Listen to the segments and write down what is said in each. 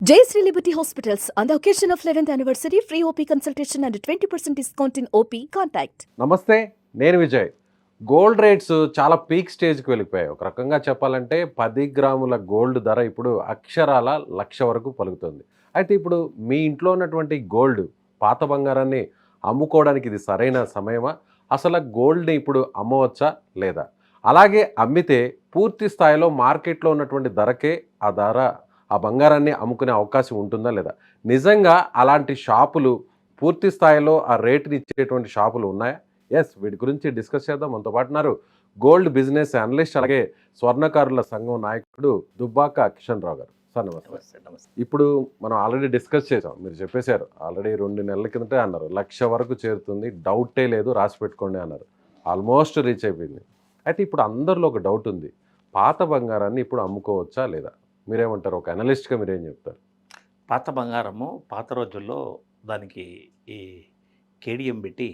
Jayashree Liberty Hospitals, on the occasion of 11th anniversary, free OP consultation and 20% discount in OP. Contact. నమస్తే, నేను Vijay. Gold rates చాలా peak స్టేజ్కి వెళ్ళిపోయాయి. ఒక రకంగా చెప్పాలంటే 10 గ్రాముల గోల్డ్ ధర ఇప్పుడు అక్షరాల 1,00,000 వరకు పలుకుతుంది. అయితే ఇప్పుడు మీ ఇంట్లో ఉన్నటువంటి గోల్డ్, పాత బంగారాన్ని అమ్ముకోవడానికి ఇది సరైన సమయమా? అసలు గోల్డ్ని ఇప్పుడు అమ్మవచ్చా లేదా? అలాగే అమ్మితే పూర్తి స్థాయిలో మార్కెట్లో ఉన్నటువంటి ధరకే ఆ బంగారాన్ని అమ్ముకునే అవకాశం ఉంటుందా లేదా? నిజంగా అలాంటి షాపులు పూర్తి స్థాయిలో ఆ రేటుని ఇచ్చేటువంటి షాపులు ఉన్నాయా? ఎస్, వీటి గురించి డిస్కస్ చేద్దాం. మనతో పాటు ఉన్నారు గోల్డ్ బిజినెస్ అనలిస్ట్, అలాగే స్వర్ణకారుల సంఘం నాయకుడు దుబ్బాక కిషన్ రావు గారు. సార్ నమస్తే. ఇప్పుడు మనం ఆల్రెడీ డిస్కస్ చేసాం, మీరు చెప్పేశారు ఆల్రెడీ 2 నెలల కిందటే అన్నారు 1,00,000 వరకు చేరుతుంది, డౌటే లేదు, రాసి పెట్టుకోండి అన్నారు. ఆల్మోస్ట్ రీచ్ అయిపోయింది. అయితే ఇప్పుడు అందరిలో ఒక డౌట్ ఉంది, పాత బంగారాన్ని ఇప్పుడు అమ్ముకోవచ్చా లేదా? మీరేమంటారు? ఒక అనలిస్ట్గా మీరేం చెప్తారు? పాత బంగారము పాత రోజుల్లో దానికి ఈ కేడిఎం పెట్టి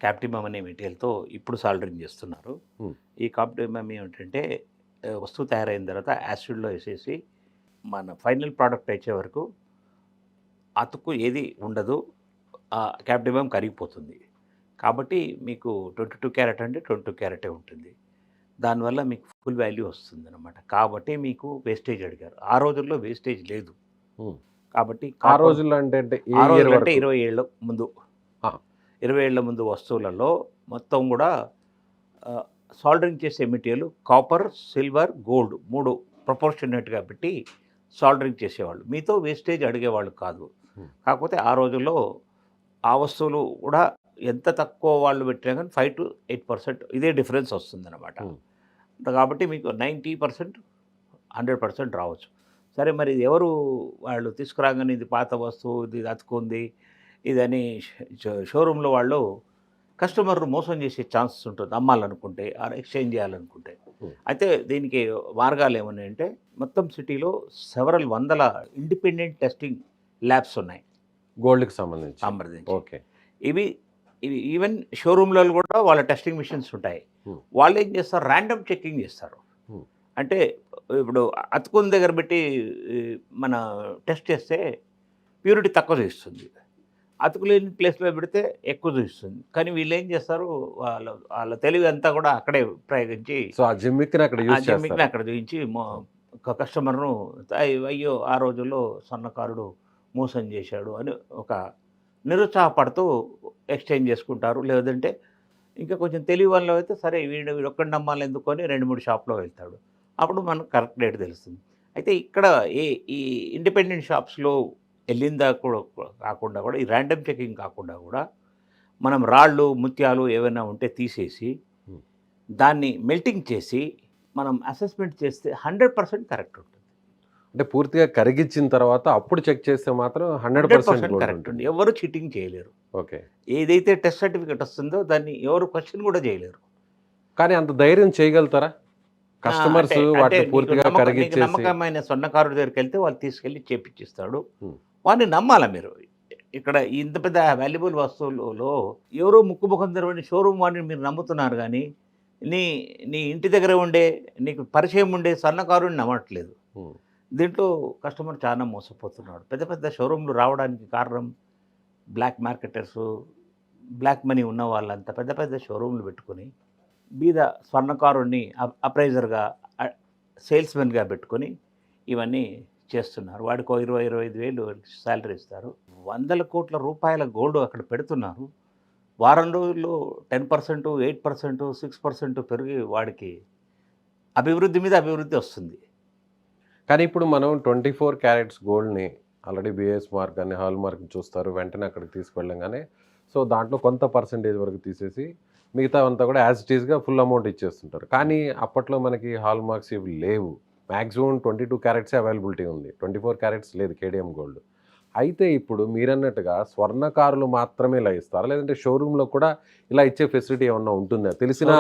క్యాప్టిమమ్ అనే మెటీరియల్తో ఇప్పుడు సాల్డరింగ్ చేస్తున్నారు. ఈ క్యాప్టిమమ్ ఏమిటంటే వస్తువు తయారైన తర్వాత యాసిడ్లో వేసేసి మన ఫైనల్ ప్రోడక్ట్ వచ్చే వరకు అతుకు ఏది ఉండదు, ఆ క్యాప్టిమమ్ కరిగిపోతుంది. కాబట్టి మీకు 22 క్యారెట్ అంటే 22 క్యారెటే ఉంటుంది. దానివల్ల మీకు ఫుల్ వాల్యూ వస్తుంది అనమాట. కాబట్టి మీకు వేస్టేజ్ అడిగారు. ఆ రోజుల్లో వేస్టేజ్ లేదు. కాబట్టి ఆ రోజుల్లో అంటే 20 ఏళ్ళ ముందు 20 ఏళ్ల ముందు వస్తువులలో మొత్తం కూడా సాల్డరింగ్ చేసే మెటీరియల్ కాపర్, సిల్వర్, గోల్డ్ 3 ప్రపోర్షనేట్గా పెట్టి సాల్డరింగ్ చేసేవాళ్ళు. మీతో వేస్టేజ్ అడిగేవాళ్ళు కాదు. కాకపోతే ఆ రోజుల్లో ఆ వస్తువులు కూడా ఎంత తక్కువ వాళ్ళు పెట్టినా కానీ 5 to 8% ఇదే డిఫరెన్స్ వస్తుందన్నమాట. కాబట్టి మీకు 90%, 100% రావచ్చు. సరే, మరి ఇది ఎవరు వాళ్ళు తీసుకురాగానే ఇది పాత వస్తువు, ఇది అతుకుంది ఇదని షోరూంలో వాళ్ళు కస్టమర్ను మోసం చేసే ఛాన్సెస్ ఉంటుంది, అమ్మాలనుకుంటే ఆర్ ఎక్స్చేంజ్ చేయాలనుకుంటే. అయితే దీనికి మార్గాలు ఏమన్నాయంటే, మొత్తం సిటీలో సెవరల్ వందల ఇండిపెండెంట్ టెస్టింగ్ ల్యాబ్స్ ఉన్నాయి గోల్డ్కి సంబంధించి. ఓకే. ఇవి ఈవెన్ షోరూమ్లలో కూడా వాళ్ళ టెస్టింగ్ మిషన్స్ ఉంటాయి. వాళ్ళు ఏం చేస్తారు, ర్యాండమ్ చెక్కింగ్ చేస్తారు. అంటే ఇప్పుడు అతుకుని దగ్గర పెట్టి మన టెస్ట్ చేస్తే ప్యూరిటీ తక్కువ చూపిస్తుంది, అతుకు లేని ప్లేస్లో పెడితే ఎక్కువ చూపిస్తుంది. కానీ వీళ్ళు ఏం చేస్తారు, వాళ్ళ తెలివి అంతా కూడా అక్కడే ప్రయోగించి ఆ జిమ్మిక్ని అక్కడ చూపించి కస్టమర్ను అయ్యో ఆ రోజుల్లో స్వర్ణకారుడు మోసం చేశాడు అని ఒక నిరుత్సాహపడుతూ ఎక్స్చేంజ్ చేసుకుంటారు. లేదంటే ఇంకా కొంచెం తెలివి వల్ల అయితే సరే వీడు ఒక్కడి నమ్మాలి ఎందుకొని 2-3 షాప్లో వెళ్తాడు. అప్పుడు మనకు కరెక్ట్ రేట్ తెలుస్తుంది. అయితే ఇక్కడ ఈ ఇండిపెండెంట్ షాప్స్లో వెళ్ళిందా కూడా కాకుండా కూడా, ఈ ర్యాండమ్ చెకింగ్ కాకుండా కూడా మనం రాళ్ళు, ముత్యాలు ఏమైనా ఉంటే తీసేసి దాన్ని మెల్టింగ్ చేసి మనం అసెస్మెంట్ చేస్తే 100% కరెక్ట్ ఉంటుంది. అంటే పూర్తిగా కరిగించిన తర్వాత అప్పుడు చెక్ చేస్తే మాత్రం 100% కరెక్ట్ ఉంటుంది. ఎవరు చీటింగ్ చేయలేరు. ఓకే. ఏదైతే టెస్ట్ సర్టిఫికేట్ వస్తుందో దాన్ని ఎవరు క్వశ్చన్ కూడా చేయలేరు. కానీ అంత ధైర్యం చేయగలుగుతారా కస్టమర్స్? వాటిని పూర్తిగా కరిగించేసి నమ్మకమైన స్వర్ణకారుడి దగ్గరికి వెళ్తే వాళ్ళు తీసుకెళ్ళి చేపించిస్తాడు. వాడిని నమ్మాలా మీరు. ఇక్కడ ఇంత పెద్ద వాల్యుబుల్ వస్తువులలో ఎవరో ముక్కుముఖం తెరవని షోరూమ్ వాడిని మీరు నమ్ముతున్నారు, కానీ నీ ఇంటి దగ్గర ఉండే నీకు పరిచయం ఉండే స్వర్ణకారుడిని నమ్మట్లేదు. దీంట్లో కస్టమర్ చాలా మోసపోతున్నాడు. పెద్ద పెద్ద షోరూమ్లు రావడానికి కారణం బ్లాక్ మార్కెటర్సు, బ్లాక్ మనీ ఉన్న వాళ్ళంతా పెద్ద పెద్ద షోరూమ్లు పెట్టుకొని బీద స్వర్ణకారుడిని అప్రైజర్గా, సేల్స్మెన్గా పెట్టుకొని ఇవన్నీ చేస్తున్నారు. వాడికి 20-25 వేలు శాలరీ ఇస్తారు. 100 కోట్ల రూపాయల గోల్డ్ అక్కడ పెడుతున్నారు. వారం రోజుల్లో 10%, 8%, 6% పెరిగి వాడికి అభివృద్ధి మీద అభివృద్ధి వస్తుంది. కానీ ఇప్పుడు మనం 24 క్యారెట్స్ గోల్డ్ని ఆల్రెడీ బిఎస్ మార్క్ అని హాల్ మార్క్ చూస్తారు, వెంటనే అక్కడికి తీసుకెళ్ళంగానే సో దాంట్లో కొంత పర్సెంటేజ్ వరకు తీసేసి మిగతా అంతా కూడా యాజ్ ఇట్ ఈస్గా ఫుల్ అమౌంట్ ఇచ్చేస్తుంటారు. కానీ అప్పట్లో మనకి హాల్ మార్క్స్ ఇవి లేవు. మ్యాక్సిమం 22 క్యారెట్సే అవైలబిలిటీ ఉంది, 24 క్యారెట్స్ లేదు కేడిఎం గోల్డ్. అయితే ఇప్పుడు మీరన్నట్టుగా స్వర్ణకారులు మాత్రమే ఇలా ఇస్తారా, లేదంటే షోరూంలో కూడా ఇలా ఇచ్చే ఫెసిలిటీ ఏమన్నా ఉంటుందా? తెలిసిన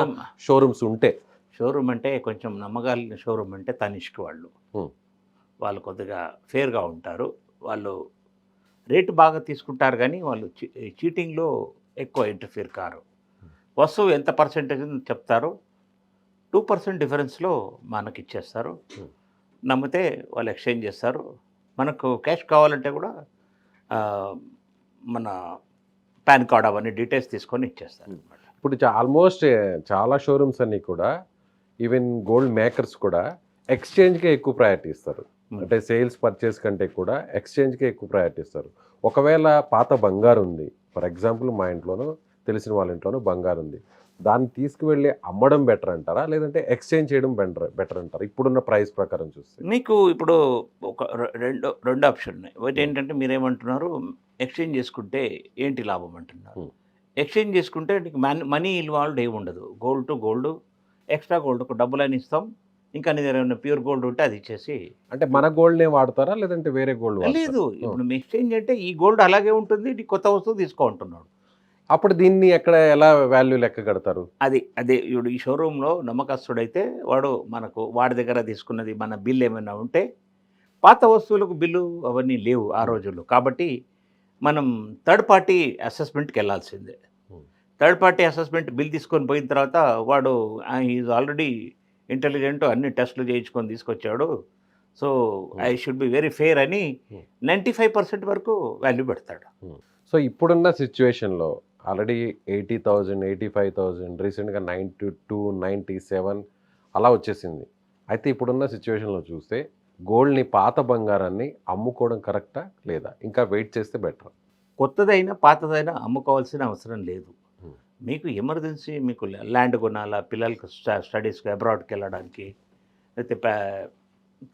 షోరూమ్స్ ఉంటే. షోరూమ్ అంటే కొంచెం నమ్మగాలిన షోరూమ్ అంటే తనిష్క్ వాళ్ళు కొద్దిగా ఫేర్గా ఉంటారు. వాళ్ళు రేటు బాగా తీసుకుంటారు, కానీ వాళ్ళు చీటింగ్లో ఎక్కువ ఇంటర్ఫియర్ కారు. వస్తువు ఎంత పర్సెంటేజ్ చెప్తారో 2% డిఫరెన్స్లో మనకి ఇచ్చేస్తారు. నమ్మితే వాళ్ళు ఎక్స్చేంజ్ చేస్తారు. మనకు క్యాష్ కావాలంటే కూడా ఆ, మన పాన్ కార్డ్ అవన్నీ డీటెయిల్స్ తీసుకొని ఇచ్చేస్తారు అనమాట. ఇప్పుడు ఆల్మోస్ట్ చాలా షోరూమ్స్ అన్నీ కూడా ఈవెన్ గోల్డ్ మేకర్స్ కూడా ఎక్స్చేంజ్కే ఎక్కువ ప్రయారిటీ ఇస్తారు. అంటే సేల్స్ పర్చేస్ కంటే కూడా ఎక్స్చేంజ్కే ఎక్కువ ప్రయారిటీ ఇస్తారు. ఒకవేళ పాత బంగారు ఉంది, ఫర్ ఎగ్జాంపుల్ మా ఇంట్లోనూ తెలిసిన వాళ్ళ ఇంట్లోనూ బంగారు ఉంది, దాన్ని తీసుకువెళ్ళి అమ్మడం బెటర్ అంటారా, లేదంటే ఎక్స్చేంజ్ చేయడం బెటర్ అంటారా ఇప్పుడున్న ప్రైస్ ప్రకారం చూస్తే? మీకు ఇప్పుడు ఒక రెండు ఆప్షన్ ఉన్నాయి. ఒకటి ఏంటంటే మీరేమంటున్నారు, ఎక్స్చేంజ్ చేసుకుంటే ఏంటి లాభం అంటున్నారు. Hmm. ఎక్స్చేంజ్ చేసుకుంటే నీకు మనీ ఇన్వాల్వ్డ్ ఏమి ఉండదు. గోల్డ్ టు గోల్డ్, ఎక్స్ట్రా గోల్డ్కు డబ్బులని ఇస్తాం. ఇంకా నీ దగ్గర ఉన్న ప్యూర్ గోల్డ్ ఉంటే అది ఇచ్చేసి. అంటే మన గోల్డ్నే వాడతారా, లేదంటే వేరే గోల్డ్ లేదు, ఇప్పుడు మీ ఎక్స్చేంజ్ అంటే ఈ గోల్డ్ అలాగే ఉంటుంది, నీ కొత్త వస్తువు తీసుకోమంటున్నాడు. అప్పుడు దీన్ని ఎక్కడ ఎలా వాల్యూ లెక్క కడతారు? అదే ఇప్పుడు ఈ షోరూంలో నమ్మకస్తుడైతే వాడు మనకు వాడి దగ్గర తీసుకున్నది మన బిల్ ఏమైనా ఉంటే, పాత వస్తువులకు బిల్లు అవన్నీ లేవు ఆ రోజుల్లో. కాబట్టి మనం థర్డ్ పార్టీ అసెస్మెంట్కి వెళ్ళాల్సిందే. థర్డ్ పార్టీ అసెస్మెంట్ బిల్ తీసుకొని పోయిన తర్వాత వాడు ఈజ్ ఆల్రెడీ ఇంటెలిజెంట్, అన్ని టెస్టులు చేయించుకొని తీసుకొచ్చాడు, so I should be very fair అని 95% వరకు వాల్యూ పెడతాడు. సో ఇప్పుడున్న సిచ్యువేషన్లో ఆల్రెడీ 80,000, 85,000, రీసెంట్గా 92, 97 అలా వచ్చేసింది. అయితే ఇప్పుడున్న సిచ్యువేషన్లో చూస్తే గోల్డ్ని, పాత బంగారాన్ని అమ్ముకోవడం కరెక్టా లేదా ఇంకా వెయిట్ చేస్తే బెటర్? కొత్తదైనా పాతదైనా అమ్ముకోవాల్సిన అవసరం లేదు. మీకు ఎమర్జెన్సీ, మీకు ల్యాండ్ కొనాలా, పిల్లలకు స్టడీస్కి అబ్రాడ్కి వెళ్ళడానికి, లేకపోతే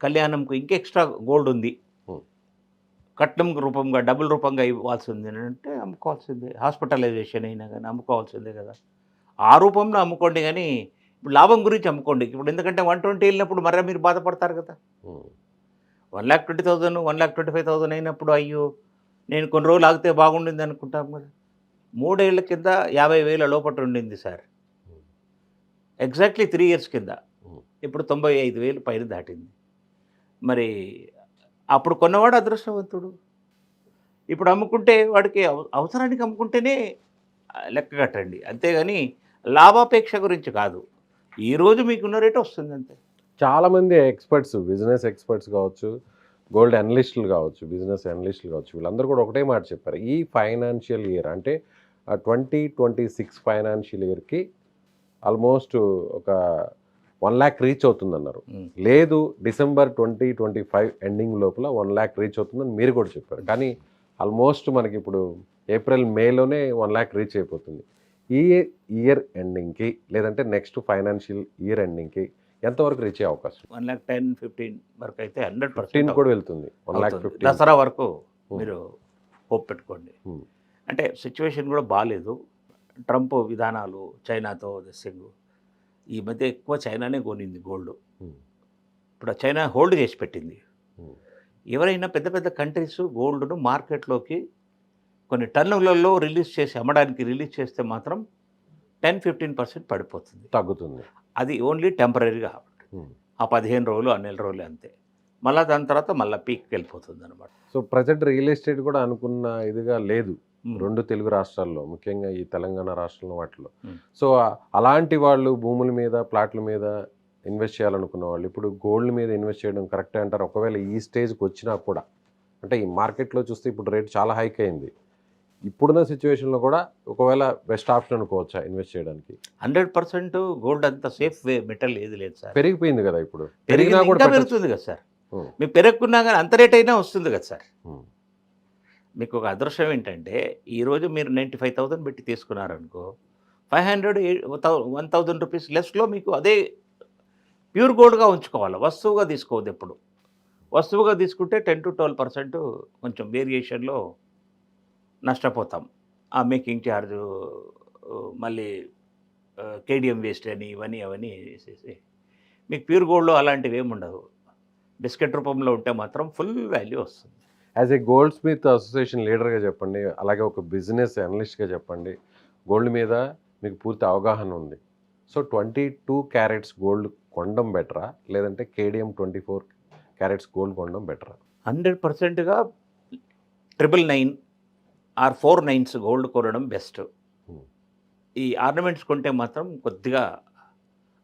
కళ్యాణంకు ఇంకా ఎక్స్ట్రా గోల్డ్ ఉంది, కట్నం రూపంగా డబుల్ రూపంగా ఇవ్వాల్సి ఉంది అంటే అమ్ముకోవాల్సిందే. హాస్పిటలైజేషన్ అయినా కానీ అమ్ముకోవాల్సిందే కదా. ఆ రూపంలో అమ్ముకోండి, కానీ ఇప్పుడు లాభం గురించి అమ్ముకోండి. ఇప్పుడు ఎందుకంటే 120 వెళ్ళినప్పుడు మరలా మీరు బాధపడతారు కదా. 1,20,000, 1,25,000 అయినప్పుడు అయ్యో నేను కొన్ని రోజులు ఆగితే బాగుండింది అనుకుంటాం కదా. 3 ఏళ్ల కింద 50,000 లోపల ఉండింది సార్, ఎగ్జాక్ట్లీ 3 years కింద. ఇప్పుడు 95,000 పైన దాటింది. మరి అప్పుడు కొన్నవాడు అదృష్టవంతుడు. ఇప్పుడు అమ్ముకుంటే వాడికి అవసరానికి అమ్ముకుంటేనే లెక్క కట్టండి, అంతేగాని లాభాపేక్ష గురించి కాదు. ఈరోజు మీకున్న రేటు వస్తుంది అంతే. చాలామంది ఎక్స్పర్ట్స్, బిజినెస్ ఎక్స్పర్ట్స్ కావచ్చు, గోల్డ్ అనలిస్టులు కావచ్చు, బిజినెస్ అనలిస్టులు కావచ్చు, వీళ్ళందరూ కూడా ఒకటే మాట చెప్పారు. ఈ ఫైనాన్షియల్ ఇయర్ అంటే 2026 ఫైనాన్షియల్ ఇయర్కి ఆల్మోస్ట్ ఒక 1 lakh రీచ్ అవుతుందన్నారు. లేదు, డిసెంబర్ 2025 ఎండింగ్ లోపల 1 lakh రీచ్ అవుతుందని మీరు కూడా చెప్పారు. కానీ ఆల్మోస్ట్ మనకి ఇప్పుడు ఏప్రిల్, మేలోనే 1 lakh రీచ్ అయిపోతుంది. ఈ ఇయర్ ఎండింగ్కి లేదంటే నెక్స్ట్ ఫైనాన్షియల్ ఇయర్ ఎండింగ్కి ఎంతవరకు రీచ్ అయ్యే అవకాశం? 1,10,15 వరకు అయితే 100% 15 కూడా వెళ్తుంది. 1,15,000 దసరా వరకు మీరు హోప్ పెట్టుకోండి. అంటే సిచ్యువేషన్ కూడా బాగాలేదు. ట్రంప్ విధానాలు, చైనాతో దిస్సింగ్, ఈ మధ్య ఎక్కువ చైనానే కొనింది గోల్డ్. ఇప్పుడు చైనా హోల్డ్ చేసి పెట్టింది. ఎవరైనా పెద్ద పెద్ద కంట్రీస్ గోల్డ్ను మార్కెట్లోకి కొన్ని టన్నులలో రిలీజ్ చేసి అమ్మడానికి రిలీజ్ చేస్తే మాత్రం 10-15% పడిపోతుంది, తగ్గుతుంది. అది ఓన్లీ టెంపరీగా. ఆ 15 రోజులు, ఆ నెల రోజులు అంతే. మళ్ళీ దాని తర్వాత మళ్ళీ పీక్కి వెళ్ళిపోతుంది అనమాట. సో ప్రజెంట్ రియల్ ఎస్టేట్ కూడా అనుకున్న ఇదిగా లేదు 2 తెలుగు రాష్ట్రాల్లో, ముఖ్యంగా ఈ తెలంగాణ రాష్ట్రంలో వాటిలో. సో అలాంటి వాళ్ళు భూముల మీద, ప్లాట్ల మీద ఇన్వెస్ట్ చేయాలనుకున్న వాళ్ళు ఇప్పుడు గోల్డ్ మీద ఇన్వెస్ట్ చేయడం కరెక్టే అంటారు? ఒకవేళ ఈ స్టేజ్కి వచ్చినా కూడా, అంటే ఈ మార్కెట్లో చూస్తే ఇప్పుడు రేట్ చాలా హైక్ అయింది, ఇప్పుడున్న సిచ్యువేషన్లో కూడా ఒకవేళ బెస్ట్ ఆప్షన్ అనుకోవచ్చా ఇన్వెస్ట్ చేయడానికి? 100% గోల్డ్ అంత సేఫ్ మెటల్ ఏది లేదు సార్. పెరిగిపోయింది కదా, ఇప్పుడు పెరిగినా కూడా పెరుగుతుంది కదా సార్. మీకు పెరగకున్నా కానీ అంత రేట్ అయినా వస్తుంది కదా సార్. మీకు ఒక అదృష్టం ఏంటంటే ఈరోజు మీరు 95,000 పెట్టి తీసుకున్నారనుకో, 500, 1,000 రూపీస్ లెస్లో మీకు అదే ప్యూర్ గోల్డ్గా ఉంచుకోవాలి, వస్తువుగా తీసుకోవద్దు. ఎప్పుడు వస్తువుగా తీసుకుంటే 10-12% కొంచెం వేరియేషన్లో నష్టపోతాం. ఆ మేకింగ్ ఛార్జు, మళ్ళీ కేడిఎం వేస్ట్ అని ఇవన్నీ అవన్నీ వేసేసి మీకు ప్యూర్ గోల్డ్లో అలాంటివి ఏమి ఉండవు. బిస్కెట్ రూపంలో ఉంటే మాత్రం ఫుల్ వాల్యూ వస్తుంది. As a gold Smith association లీడర్గా చెప్పండి, అలాగే ఒక బిజినెస్ అనలిస్ట్గా చెప్పండి, గోల్డ్ మీద మీకు పూర్తి అవగాహన ఉంది. సో 22 క్యారెట్స్ గోల్డ్ కొనడం బెటరా, లేదంటే కేడిఎం 24 క్యారెట్స్ గోల్డ్ కొనడం బెటరా? 100%గా 999 ఆర్ 4 9s గోల్డ్ కొనడం బెస్ట్. ఈ ఆర్నమెంట్స్ కొంటే మాత్రం కొద్దిగా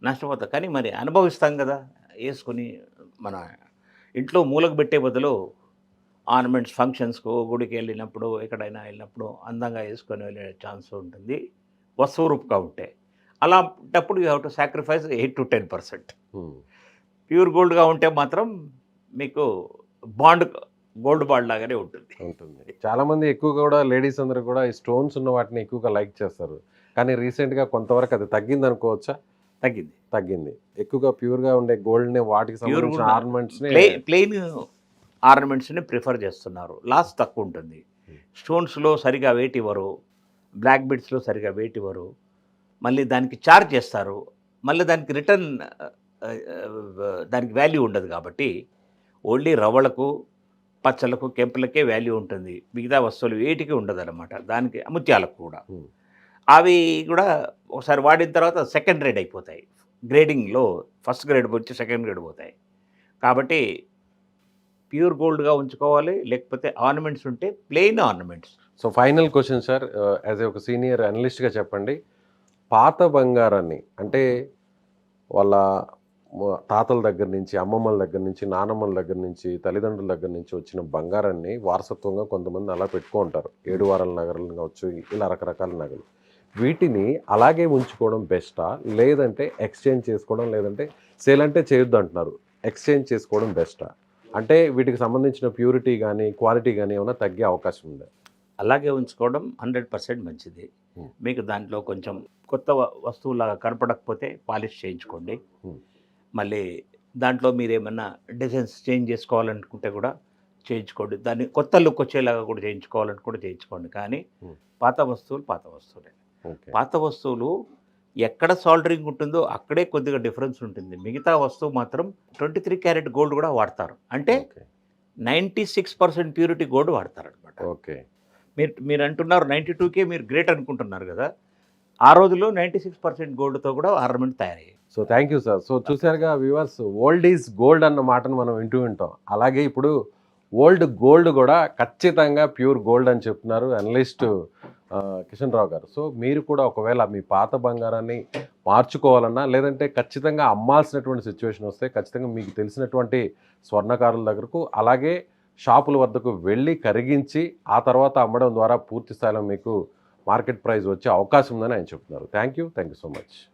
నష్టపోతాం, కానీ మరి అనుభవిస్తాం కదా వేసుకొని. మన ఇంట్లో మూలకు పెట్టే బదులు ఆర్నమెంట్స్ ఫంక్షన్స్కు గుడికి వెళ్ళినప్పుడు ఎక్కడైనా వెళ్ళినప్పుడు అందంగా వేసుకొని వెళ్ళే ఛాన్స్ ఉంటుంది వస్తువు రూపుగా ఉంటే. అలాంటప్పుడు you have to sacrifice 8 to 10%. Pure గోల్డ్గా ఉంటే మాత్రం మీకు గోల్డ్ బాండ్ లాగానే ఉంటుంది. చాలామంది ఎక్కువగా కూడా లేడీస్ అందరూ కూడా ఈ స్టోన్స్ ఉన్న వాటిని ఎక్కువగా లైక్ చేస్తారు. కానీ రీసెంట్గా కొంతవరకు అది తగ్గింది అనుకోవచ్చా? తగ్గింది. ఎక్కువగా ప్యూర్గా ఉండే గోల్డ్ని వాటికి సంబంధించిన ఆర్నమెంట్స్ని ప్లెయిన్ ఆర్నమెంట్స్ని ప్రిఫర్ చేస్తున్నారు. లాస్ తక్కువ ఉంటుంది. స్టోన్స్లో సరిగా వెయిట్ ఇవ్వరు, బ్లాక్ బిడ్స్లో సరిగా వెయిట్ ఇవ్వరు, మళ్ళీ దానికి ఛార్జ్ చేస్తారు, మళ్ళీ దానికి రిటర్న్ దానికి వాల్యూ ఉండదు. కాబట్టి ఓన్లీ రవ్వలకు, పచ్చలకు, కెంపులకే వాల్యూ ఉంటుంది. మిగతా వస్తువులు వేటికి ఉండదు అనమాట. దానికి ముత్యాలకు కూడా అవి కూడా ఒకసారి వాడిన తర్వాత సెకండ్ గ్రేడ్ అయిపోతాయి. గ్రేడింగ్లో ఫస్ట్ గ్రేడ్ వచ్చి సెకండ్ గ్రేడ్ పోతాయి. కాబట్టి ప్యూర్ గోల్డ్గా ఉంచుకోవాలి. లేకపోతే ఆర్నమెంట్స్ ఉంటే plain ornaments. So final question sir, as ఒక సీనియర్ అనలిస్ట్గా చెప్పండి, పాత బంగారాన్ని అంటే వాళ్ళ తాతల దగ్గర నుంచి, అమ్మమ్మల దగ్గర నుంచి, నానమ్మల దగ్గర నుంచి, తల్లిదండ్రుల దగ్గర నుంచి వచ్చిన బంగారాన్ని వారసత్వంగా కొంతమంది అలా పెట్టుకుంటారు. 7 వారాల నగలు కావచ్చు, ఇలా రకరకాల నగలు. వీటిని అలాగే ఉంచుకోవడం బెస్టా, లేదంటే ఎక్స్చేంజ్ చేసుకోవడం, లేదంటే సేల్ అంటే చేయొద్దు అంటున్నారు, ఎక్స్చేంజ్ చేసుకోవడం బెస్టా? అంటే వీటికి సంబంధించిన ప్యూరిటీ కానీ క్వాలిటీ కానీ ఏమైనా తగ్గే అవకాశం ఉందా? అలాగే ఉంచుకోవడం 100% మంచిది. మీకు దాంట్లో కొంచెం కొత్త వస్తువులాగా కనపడకపోతే పాలిష్ చేయించుకోండి. మళ్ళీ దాంట్లో మీరు ఏమన్నా డిజైన్స్ చేంజ్ చేసుకోవాలనుకుంటే కూడా చేయించుకోండి. దాన్ని కొత్త లుక్ వచ్చేలాగా కూడా చేయించుకోవాలనుకుంటే చేయించుకోండి. కానీ పాత వస్తువులే. పాత వస్తువులు ఎక్కడ సాల్డరింగ్ ఉంటుందో అక్కడే కొద్దిగా డిఫరెన్స్ ఉంటుంది. మిగతా వస్తువు మాత్రం 23 క్యారెట్ గోల్డ్ కూడా వాడతారు. అంటే 96% ప్యూరిటీ గోల్డ్ వాడతారు అనమాట. ఓకే, మీరు అంటున్నారు 92కే మీరు గ్రేట్ అనుకుంటున్నారు కదా. ఆ రోజుల్లో 96% గోల్డ్తో కూడా ఆర్నమెంట్ తయారయ్యాయి. So thank you sir. So చూసారుగా వ్యూవర్స్, ఓల్డ్ ఈజ్ గోల్డ్ అన్న మాటను మనం వింటూ ఉంటాం. అలాగే ఇప్పుడు ఓల్డ్ గోల్డ్ కూడా ఖచ్చితంగా ప్యూర్ గోల్డ్ అని చెప్తున్నారు అనలిస్ట్ కిషన్ రావు గారు. సో మీరు కూడా ఒకవేళ మీ పాత బంగారాన్ని మార్చుకోవాలన్నా, లేదంటే ఖచ్చితంగా అమ్మాల్సినటువంటి సిచ్యువేషన్ వస్తే ఖచ్చితంగా మీకు తెలిసినటువంటి స్వర్ణకారుల దగ్గరకు, అలాగే షాపుల వద్దకు వెళ్ళి కరిగించి ఆ తర్వాత అమ్మడం ద్వారా పూర్తి స్థాయిలో మీకు మార్కెట్ ప్రైస్ వచ్చే అవకాశం ఉందని ఆయన చెప్తున్నారు. Thank you so much.